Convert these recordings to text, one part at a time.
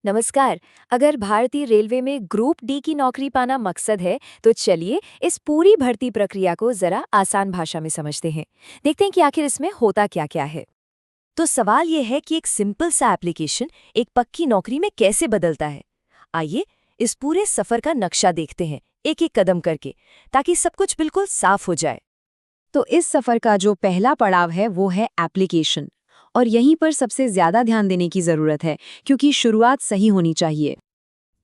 नमस्कार। अगर भारतीय रेलवे में ग्रुप डी की नौकरी पाना मकसद है, तो चलिए इस पूरी भर्ती प्रक्रिया को जरा आसान भाषा में समझते हैं। देखते हैं कि आखिर इसमें होता क्या क्या है। तो सवाल यह है कि एक सिंपल सा एप्लीकेशन एक पक्की नौकरी में कैसे बदलता है। आइए इस पूरे सफर का नक्शा देखते हैं, एक एक कदम करके, ताकि सब कुछ बिल्कुल साफ हो जाए। तो इस सफर का जो पहला पड़ाव है वो है एप्लीकेशन। और यहीं पर सबसे ज्यादा ध्यान देने की जरूरत है, क्योंकि शुरुआत सही होनी चाहिए।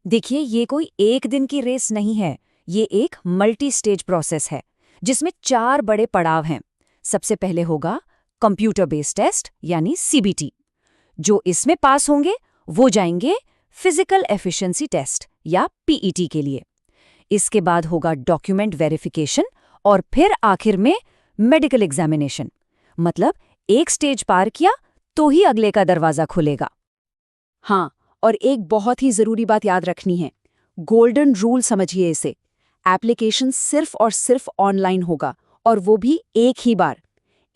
देखिए, ये कोई एक दिन की रेस नहीं है। ये एक मल्टी स्टेज प्रोसेस है, जिसमें 4 बड़े पड़ाव हैं। सबसे पहले होगा कंप्यूटर बेस्ड टेस्ट यानी सीबीटी। जो इसमें पास होंगे वो जाएंगे फिजिकल एफिशिएंसी टेस्ट या पीईटी के लिए। इसके बाद होगा डॉक्यूमेंट वेरिफिकेशन और फिर आखिर में मेडिकल एग्जामिनेशन। मतलब एक स्टेज पार किया तो ही अगले का दरवाजा खुलेगा। हाँ, और एक बहुत ही जरूरी बात याद रखनी है, गोल्डन रूल समझिए इसे। एप्लीकेशन सिर्फ और सिर्फ ऑनलाइन होगा, और वो भी एक ही बार।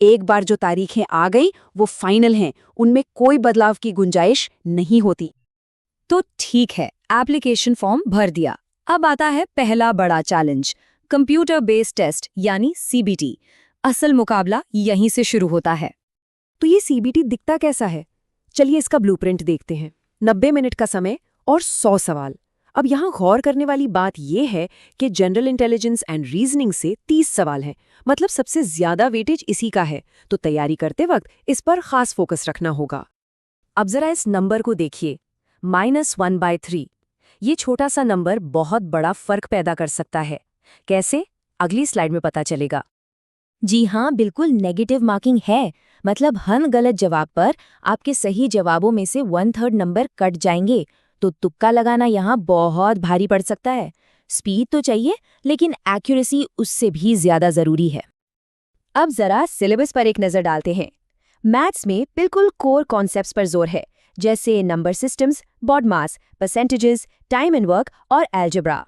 एक बार जो तारीखें आ गई वो फाइनल हैं, उनमें कोई बदलाव की गुंजाइश नहीं होती। तो ठीक है, एप्लीकेशन फॉर्म भर दिया। अब आता है पहला बड़ा चैलेंज, कंप्यूटर बेस्ड टेस्ट यानी सीबीटी। असल मुकाबला यहीं से शुरू होता है। तो ये सीबीटी दिखता कैसा है? चलिए इसका ब्लूप्रिंट देखते हैं। 90 मिनट का समय और 100 सवाल। अब यहाँ गौर करने वाली बात यह है कि जनरल इंटेलिजेंस एंड रीजनिंग से 30 सवाल हैं, मतलब सबसे ज्यादा वेटेज इसी का है। तो तैयारी करते वक्त इस पर खास फोकस रखना होगा। अब जरा इस नंबर को देखिए, -1/3। ये छोटा सा नंबर बहुत बड़ा फर्क पैदा कर सकता है। कैसे? अगली स्लाइड में पता चलेगा। जी हाँ, बिल्कुल नेगेटिव मार्किंग है। मतलब हर गलत जवाब पर आपके सही जवाबों में से 1/3 नंबर कट जाएंगे। तो तुक्का लगाना यहाँ बहुत भारी पड़ सकता है। स्पीड तो चाहिए, लेकिन एक्यूरेसी उससे भी ज्यादा जरूरी है। अब जरा सिलेबस पर एक नजर डालते हैं। मैथ्स में बिल्कुल कोर कॉन्सेप्ट्स पर जोर है, जैसे number systems, BODMAS, percentages, time and work और अलजेब्रा।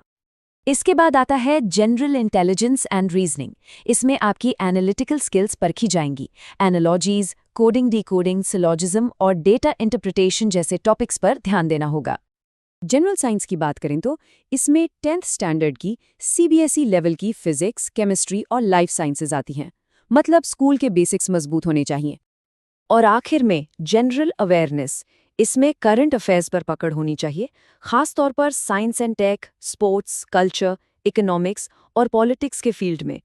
इसके बाद आता है जनरल इंटेलिजेंस एंड रीजनिंग। इसमें आपकी एनालिटिकल स्किल्स परखी जाएंगी। एनालॉजीज, कोडिंग, डिकोडिंग, सिलॉजिज्म और डेटा इंटरप्रिटेशन जैसे टॉपिक्स पर ध्यान देना होगा। जनरल साइंस की बात करें तो इसमें 10th स्टैंडर्ड की सीबीएसई लेवल की फिजिक्स, केमिस्ट्री और लाइफ साइंसेज आती हैं। मतलब स्कूल के बेसिक्स मजबूत होने चाहिए। और आखिर में जनरल अवेयरनेस। इसमें करंट अफेयर्स पर पकड़ होनी चाहिए, खास तौर पर science and tech, sports, culture, economics और पॉलिटिक्स के फील्ड में।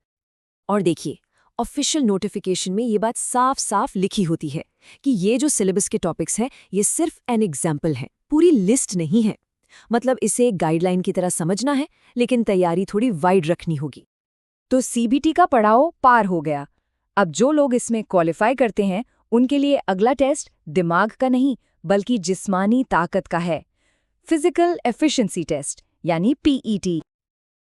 और देखिए, ऑफिशियल नोटिफिकेशन में ये बात साफ साफ लिखी होती है कि ये जो सिलेबस के टॉपिक्स हैं, ये सिर्फ एन एग्जाम्पल है, पूरी लिस्ट नहीं है। मतलब इसे एक गाइडलाइन की तरह समझना है, लेकिन तैयारी थोड़ी वाइड रखनी होगी। तो सीबीटी का पड़ाव पार हो गया। अब जो लोग इसमें क्वालिफाई करते हैं, उनके लिए अगला टेस्ट दिमाग का नहीं, बल्कि जिस्मानी ताकत का है। फिजिकल एफिशिएंसी टेस्ट यानी पीईटी।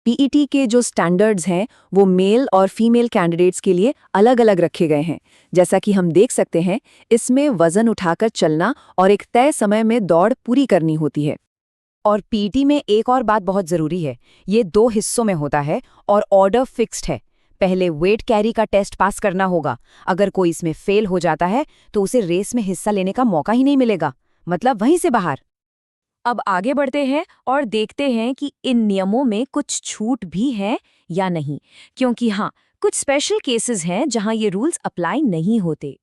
पीईटी के जो स्टैंडर्ड्स हैं वो मेल और फीमेल कैंडिडेट्स के लिए अलग अलग रखे गए हैं। जैसा कि हम देख सकते हैं, इसमें वजन उठाकर चलना और एक तय समय में दौड़ पूरी करनी होती है। और पीईटी में एक और बात बहुत जरूरी है, ये 2 हिस्सों में होता है और ऑर्डर फिक्स्ड है। पहले वेट कैरी का टेस्ट पास करना होगा। अगर कोई इसमें फेल हो जाता है तो उसे रेस में हिस्सा लेने का मौका ही नहीं मिलेगा, मतलब वहीं से बाहर। अब आगे बढ़ते हैं और देखते हैं कि इन नियमों में कुछ छूट भी है या नहीं, क्योंकि हाँ, कुछ स्पेशल केसेस हैं जहां ये रूल्स अप्लाई नहीं होते।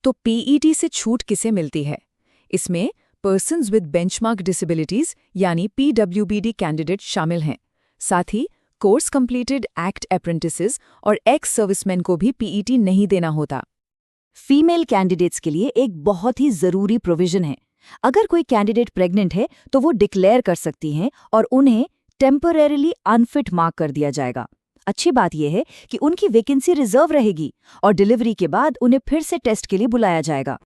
तो पीईटी से छूट किसे मिलती है? इसमें पर्सन्स विद बेंचमार्क डिसेबिलिटीज यानी पीडब्ल्यूबीडी कैंडिडेट शामिल हैं। साथ ही कोर्स कंप्लीटेड एक्ट अप्रेंटिसेस और एक्स सर्विसमैन को भी पीईटी नहीं देना होता। फीमेल कैंडिडेट्स के लिए एक बहुत ही जरूरी प्रोविजन है। अगर कोई कैंडिडेट प्रेग्नेंट है तो वो डिक्लेयर कर सकती हैं और उन्हें टेम्परेरीली अनफिट मार्क कर दिया जाएगा। अच्छी बात यह है कि उनकी वैकेंसी रिजर्व रहेगी और डिलीवरी के बाद उन्हें फिर से टेस्ट के लिए बुलाया जाएगा।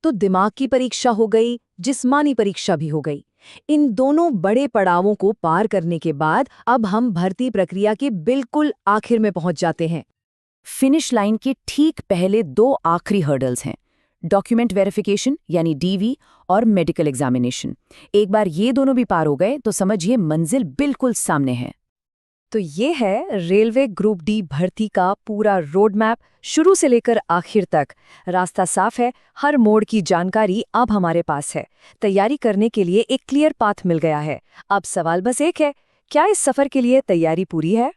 तो दिमाग की परीक्षा हो गई, जिस्मानी परीक्षा भी हो गई। इन दोनों बड़े पड़ावों को पार करने के बाद अब हम भर्ती प्रक्रिया के बिल्कुल आखिर में पहुंच जाते हैं। फिनिश लाइन के ठीक पहले 2 आखिरी हर्डल्स हैं, डॉक्यूमेंट वेरिफिकेशन यानी डीवी और मेडिकल एग्जामिनेशन। एक बार ये दोनों भी पार हो गए तो समझिए मंजिल बिल्कुल सामने है। तो ये है रेलवे ग्रुप डी भर्ती का पूरा रोड मैप, शुरू से लेकर आखिर तक। रास्ता साफ है, हर मोड़ की जानकारी अब हमारे पास है। तैयारी करने के लिए एक क्लियर पाथ मिल गया है। अब सवाल बस एक है, क्या इस सफर के लिए तैयारी पूरी है?